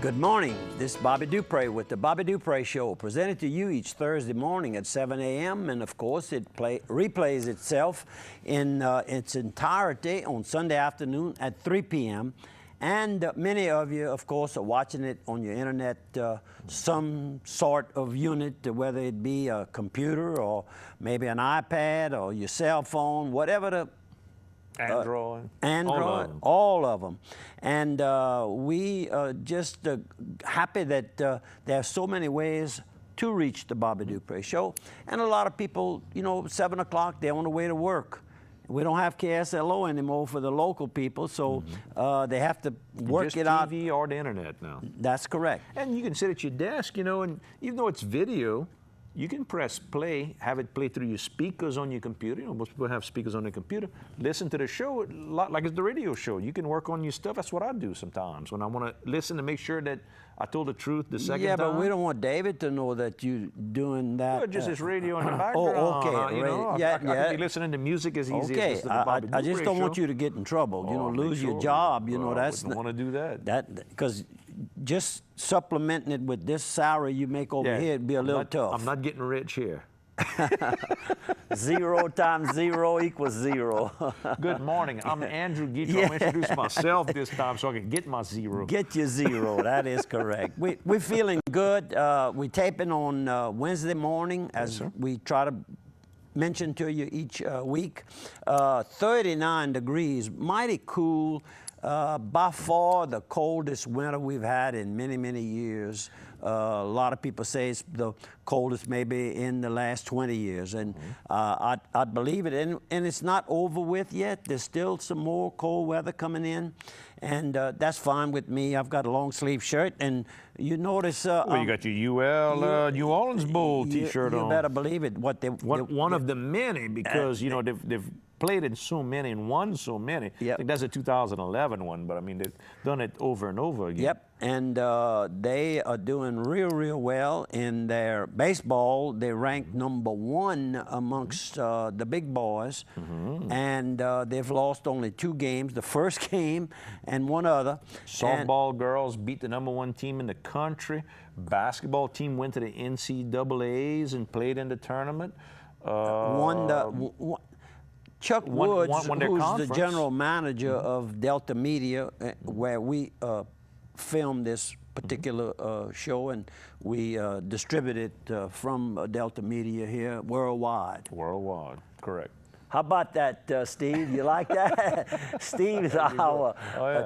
Good morning. This is Bobby Dupre with the Bobby Dupre Show, presented to you each Thursday morning at 7 a.m. And of course, it replays itself in its entirety on Sunday afternoon at 3 p.m. And many of you, of course, are watching it on your internet, some sort of unit, whether it be a computer or maybe an iPad or your cell phone, whatever the Android, all of them. And we are just happy that there are so many ways to reach the Bobby Dupre Show. And a lot of people, you know, 7 o'clock, they're on the way to work. We don't have KSLO anymore for the local people, so they have to work just it out. TV or the internet now. That's correct. And you can sit at your desk, you know, and even though it's video, you can press play, have it play through your speakers on your computer. You know, most people have speakers on their computer. Listen to the show like it's the radio show. You can work on your stuff. That's what I do sometimes when I want to listen to make sure that I told the truth the second time. Yeah, but we don't want David to know that you're doing that. Well, just this radio in the background. Oh, okay. You know, I can be listening to music as easy as the Bobby Dupre I just don't want you to get in trouble. You know, lose your job. You know, that's. I don't want to do that. Because just supplementing it with this salary you make over here, it'd be a little tough. I'm not getting rich here. 0 times 0 equals 0. Good morning. I'm Andrew Geach. I'll introduce myself this time so I can get my 0. Get your 0. That is correct. We're feeling good. We're taping on Wednesday morning, as we try to mention to you each week. 39 degrees, mighty cool. By far the coldest winter we've had in many, many years. A lot of people say it's the coldest maybe in the last 20 years, and I believe it. And it's not over with yet. There's still some more cold weather coming in, and that's fine with me. I've got a long sleeve shirt, and you notice. Well, you got your UL New Orleans Bowl T-shirt on. You better believe it. One of the many, because you know they've played in so many and won so many. Yep. I think that's a 2011 one, but I mean, they've done it over and over again. Yep, and they are doing real well in their baseball. They ranked #1 amongst the big boys, and they've lost only 2 games, the first game and one other. Softball girls beat the #1 team in the country. Basketball team went to the NCAAs and played in the tournament. Chuck Woods, who's the general manager of Delta Media, where we filmed this particular show, and we distribute it from Delta Media here worldwide. Worldwide, correct. How about that, Steve? You like that? Steve is our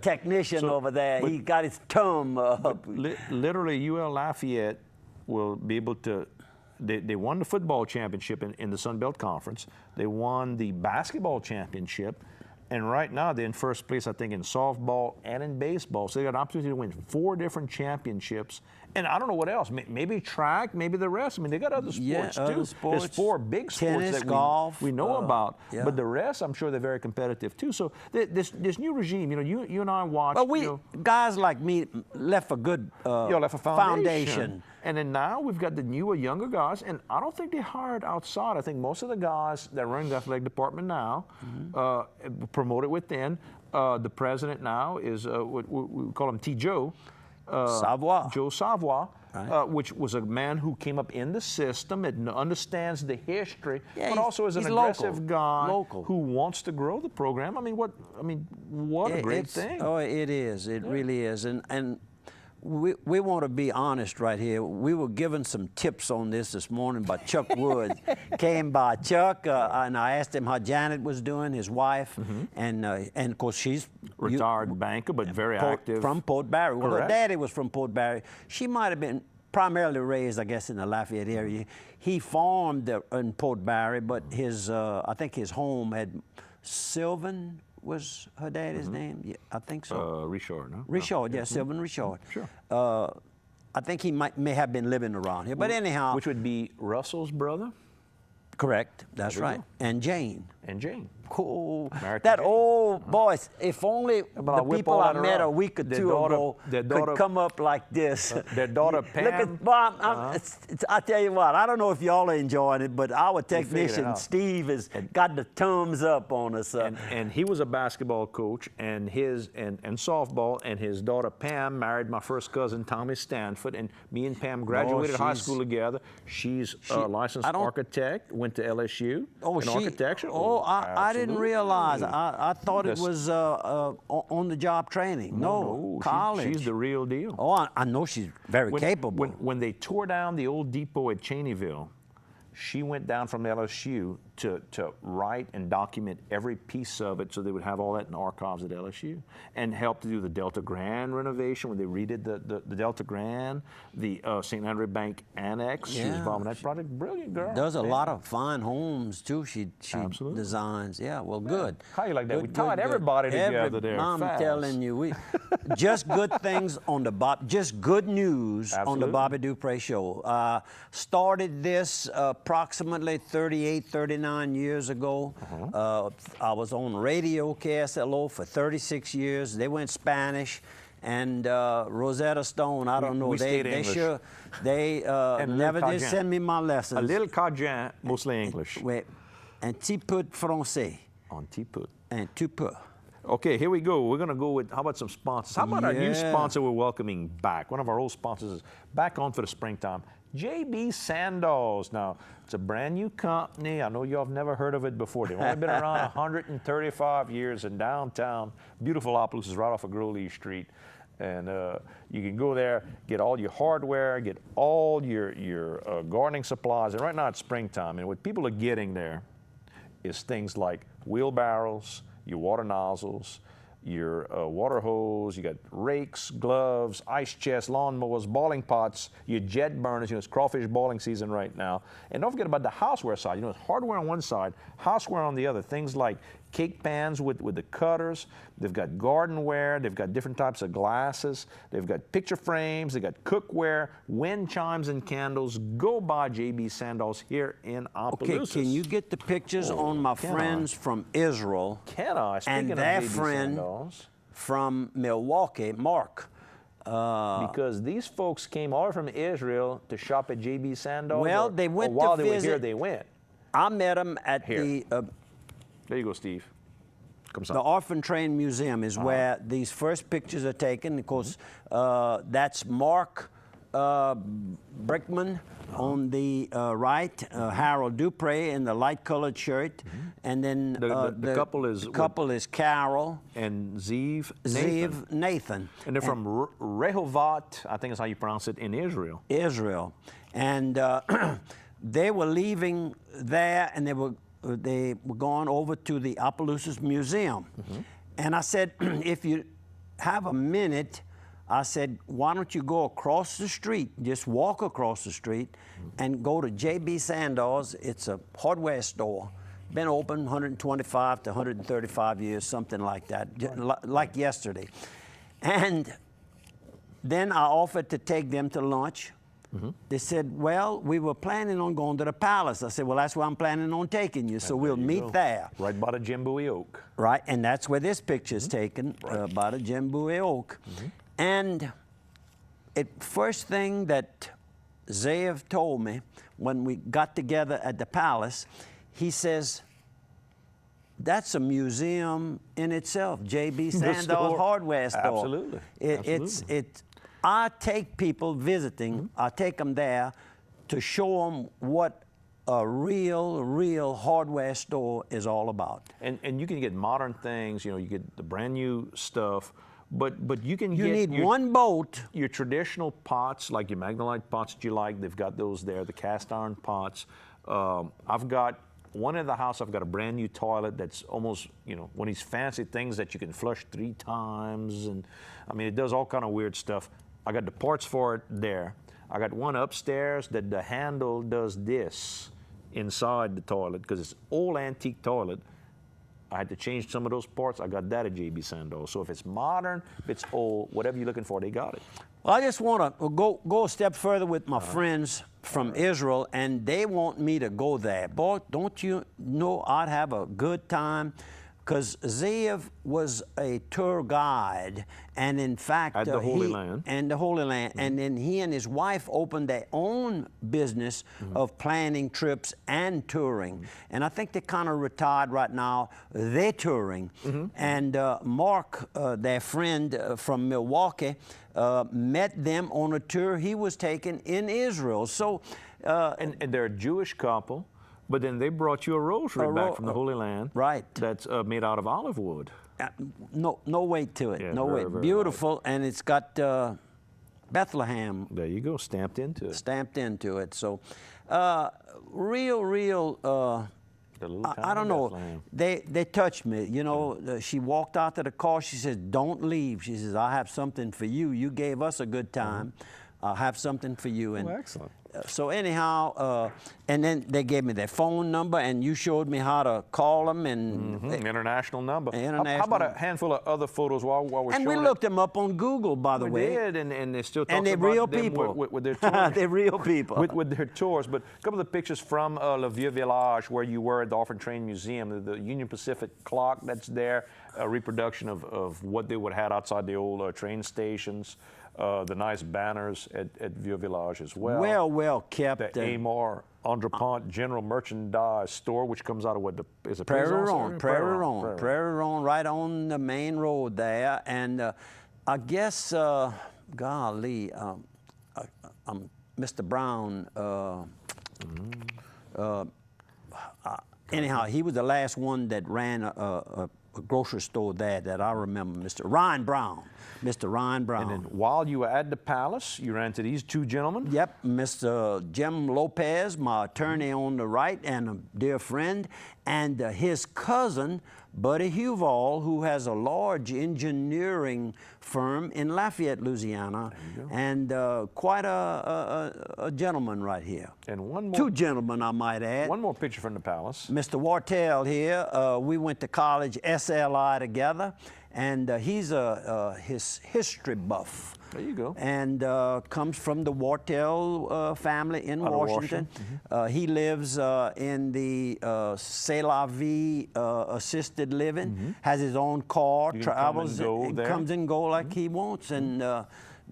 technician over there. He got his thumb up. Literally, UL Lafayette will be able to. They won the football championship in the Sun Belt Conference. They won the basketball championship. And right now, they're in first place, I think, in softball and in baseball. So they got an opportunity to win 4 different championships. And I don't know what else. Maybe track, maybe the rest. I mean, they got other sports, too. Other sports, there's 4 big sports tennis, that golf, we know about. Yeah. But the rest, I'm sure they're very competitive, too. So this new regime, you know, you and I watched. Well, guys like me left a good left a foundation. And then now we've got the newer, younger guys, and I don't think they hired outside. I think most of the guys that run the athletic department now promoted within. The president now is what we call him T. Savoie. Joe Savoie, right. Which was a man who came up in the system and understands the history, but also is an local. aggressive guy who wants to grow the program. I mean, what a great thing. Oh, it is. It really is. And we want to be honest right here. We were given some tips on this morning by Chuck Woods. Came by Chuck, and I asked him how Janet was doing, his wife, and of course she's retired banker, but very active from Port Barry. Well, her Correct. daddy was from Port Barry. She might have been primarily raised, I guess, in the Lafayette area. He farmed in Port Barry, but his I think his home had Sylvan. Was her daddy's name? Yeah, I think so. Richard, no? Richard, yeah, Sylvan Richard. Sure. I think he may have been living around here, but anyhow. Which would be Russell's brother? Correct, that's right. And Jane. And Jane. cool. Married to That Jane. old boys, if only But I'll the whip people all I that met a around. week or Their two daughter- ago their daughter- could come up like this. their daughter, Look Pam. at, Bob, I tell you what, I don't know if y'all are enjoying it, but our figured it technician, out. Steve, has got the thumbs up on us. And he was a basketball coach, and softball, and his daughter Pam married my first cousin Tommy Stanford, and me and Pam graduated high school together. She's a licensed architect, went to LSU in architecture. I didn't realize. I thought it That's- was on the job training. No, college. She's the real deal. Oh, I know she's very capable. When they tore down the old depot at Cheneyville, she went down from LSU to write and document every piece of it so they would have all that in the archives at LSU, and helped to do the Delta Grand renovation when they redid the Delta Grand, the St. Andre Bank Annex. She was involved in that project. Brilliant girl. Does a lot of fine homes too. She Absolutely. designs. Yeah, well, good. How you like that? Good, We tied everybody together there. I'm fast. telling you, we just good things on the just good news on the Absolutely. Bobby Dupre Show. Started this approximately 38, 39 years ago. I was on radio KSLO for 36 years. They went Spanish. And Rosetta Stone, I don't know. we stayed They English. sure, they never did Cajun. send me my lessons. A little Cajun, mostly English. Ouais. Un petit peu de français. On T-Put. Un tout peu. Okay, here we go. We're going to go with, how about some sponsors? How about our new Yeah. sponsor we're welcoming back? One of our old sponsors is back on for the springtime. JB Sandals. Now, it's a brand new company. I know y'all have never heard of it before. They've only been around 135 years in downtown. Beautiful Opelousas right off of Grolier Street. And you can go there, get all your hardware, get all your gardening supplies. And right now it's springtime. And what people are getting there is things like wheelbarrows, your water nozzles, your water hose, you got rakes, gloves, ice chests, lawnmowers, boiling pots, your jet burners. You know, it's crawfish boiling season right now. And don't forget about the houseware side. You know, it's hardware on one side, houseware on the other. Things like cake pans with the cutters. They've got gardenware. They've got different types of glasses. They've got picture frames. They've got cookware, wind chimes, and candles. Go buy JB Sandals here in Opelousas. Okay, can you get the pictures on my friends from Israel Can I? Speaking and of their JB friend Sandals, from Milwaukee, Mark? because these folks came all from Israel to shop at JB Sandals. Well, or- they went or while to they were here, visit- they went. I met them at Here. the There you go, Steve. Come The Orphan Train Museum is where these first pictures are taken. Of course, that's Mark Brickman on the right, Harold Dupre in the light-colored shirt, and then The couple is Carol and Zeev Nathan. And they're from Rehovot, I think is how you pronounce it, in Israel. Israel, and they were leaving there, and they were going over to the Opelousas Museum. And I said, if you have a minute, I said, why don't you go across the street, just walk across the street, and go to JB Sandals. It's a hardware store, been open 125 to 135 years, something like that, like yesterday. And then I offered to take them to lunch. They said, well, we were planning on going to the palace. I said, well, that's where I'm planning on taking you, so we'll meet there. Right by the Jimbowie Oak. Right, and that's where this picture is taken, by the Jimbowie Oak. And first thing that Zeev told me when we got together at the palace, he says, that's a museum in itself, JB Sandals hardware store. Absolutely. I take people visiting, I take them there to show them what a real hardware store is all about. And you can get modern things, you know, you get the brand new stuff, but you can You get need one boat. your traditional pots, like your Magnolite pots that you like. They've got those there, the cast iron pots. I've got one in the house. I've got a brand new toilet that's almost, you know, one of these fancy things that you can flush 3 times, and I mean, it does all kind of weird stuff. I got the parts for it there. I got one upstairs that the handle does this inside the toilet because it's old antique toilet. I had to change some of those parts. I got that at JB Sandals. So if it's modern, if it's old, whatever you're looking for, they got it. Well, I just want to go a step further with my friends from Israel, and they want me to go there. Boy, don't you know I'd have a good time? Because Zeev was a tour guide, and in fact, at the Holy Land. And the Holy Land, and then he and his wife opened their own business of planning trips and touring. And I think they kind of retired right now. They're touring, and Mark, their friend from Milwaukee, met them on a tour he was taking in Israel. So, and they're a Jewish couple. But then they brought you a rosary back from the Holy Land. Right. That's made out of olive wood. No weight to it. Yeah, no very, weight. very Beautiful, and it's got Bethlehem. There you go, stamped into it. Stamped into it. So, real. I don't know. Bethlehem. They touched me. You know, she walked out to the car. She says, "Don't leave." She says, "I have something for you. You gave us a good time. I'll have something for you." And excellent. So anyhow, and then they gave me their phone number, and you showed me how to call them. And international number. International. How about a handful of other photos while we're showing And we looked them up on Google, by the way. We did, and they still talk and they're about real them people. with their tours. They're real people. With their tours. But a couple of pictures from Le Vieux Village, where you were at the Orphan Train Museum, the Union Pacific clock that's there, a reproduction of what they would have had outside the old train stations. The nice banners at Vieux Village as well. Well kept. The Amor Andropont General Merchandise Store, which comes out of what is it? Prairie Ronde, right on the main road there. And I guess, golly, Mr. Brown. Anyhow, he was the last one that ran a grocery store there that I remember, Mr. Ryan Brown. And then while you were at the palace, you ran into these two gentlemen? Yep, Mr. Jim Lopez, my attorney on the right, and a dear friend, and his cousin, Buddy Huval, who has a large engineering firm in Lafayette, Louisiana, and quite a gentleman right here. And one more. Two gentlemen, I might add. One more picture from the palace. Mr. Wartell here. We went to college, SLI, together, and he's his history buff. There you go. And comes from the Wartell family in Washington. He lives in the C'est La Vie assisted living, has his own car, travels, comes and go like he wants, and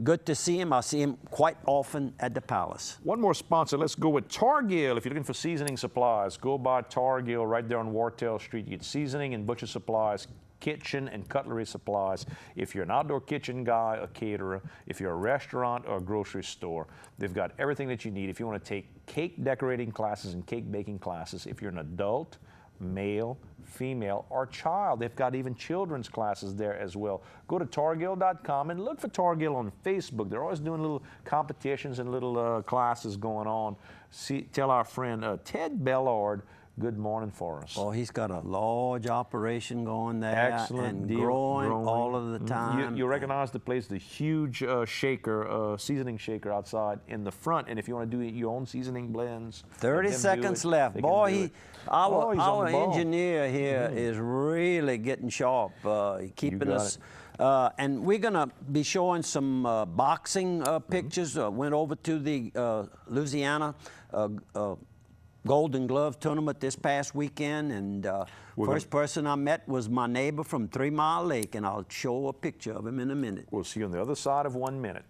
good to see him. I see him quite often at the palace. One more sponsor. Let's go with Targill. If you're looking for seasoning supplies, go by Targill right there on Wartell Street. You get seasoning and butcher supplies, kitchen and cutlery supplies. If you're an outdoor kitchen guy, a caterer, if you're a restaurant or a grocery store, they've got everything that you need. If you want to take cake decorating classes and cake baking classes, if you're an adult, male, female, or child, they've got even children's classes there as well. Go to Targill.com and look for Targill on Facebook. They're always doing little competitions and little classes going on. Tell our friend Ted Bellard good morning for us. Oh, he's got a large operation going there. Excellent and deal. growing all of the time. You recognize the place, the huge shaker, seasoning shaker outside in the front. And if you want to do your own seasoning blends, 30 seconds left. Boy, our engineer here is really getting sharp, keeping us. And we're going to be showing some boxing pictures. Went over to the Louisiana Golden Glove tournament this past weekend, and first person I met was my neighbor from 3 Mile Lake, and I'll show a picture of him in a minute. We'll see you on the other side of 1 minute.